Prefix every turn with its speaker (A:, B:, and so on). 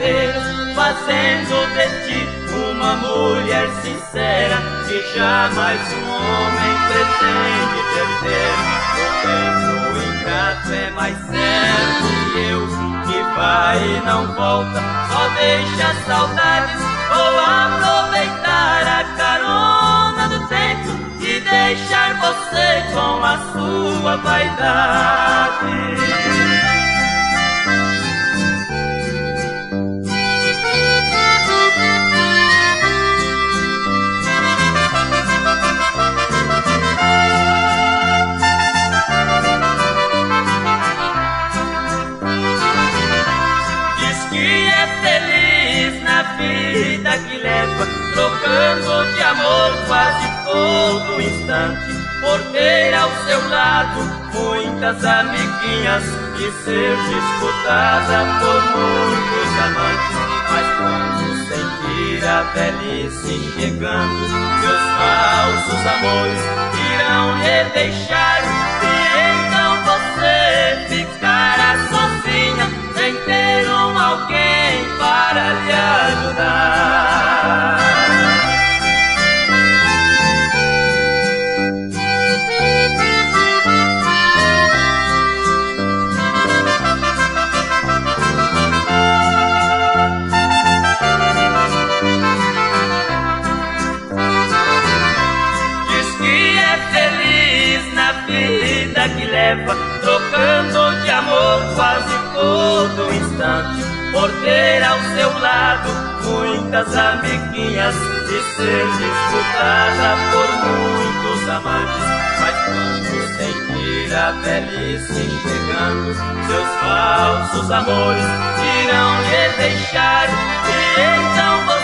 A: carreiras, fazendo de ti uma mulher sincera, que jamais um homem pretende perder. O ingrato é mais certo que eu, que vai e não volta, só deixa saudades. Vou aproveitar a carona do tempo e deixar você com a sua vaidade. Vida que leva, trocando de amor quase todo instante, por ter ao seu lado muitas amiguinhas e ser disputada por muitos amantes. Mas quando sentir a velhice chegando, seus falsos amores irão lhe deixar, e então você ficará sozinha, sem ter alguém para lhe ajudar. Diz que é feliz na vida que leva, trocando de amor quase todo instante, por ter ao seu lado muitas amiguinhas e ser disputada por muitos amantes. Mas quando sentir a velhice chegando, seus falsos amores irão lhe deixar, e então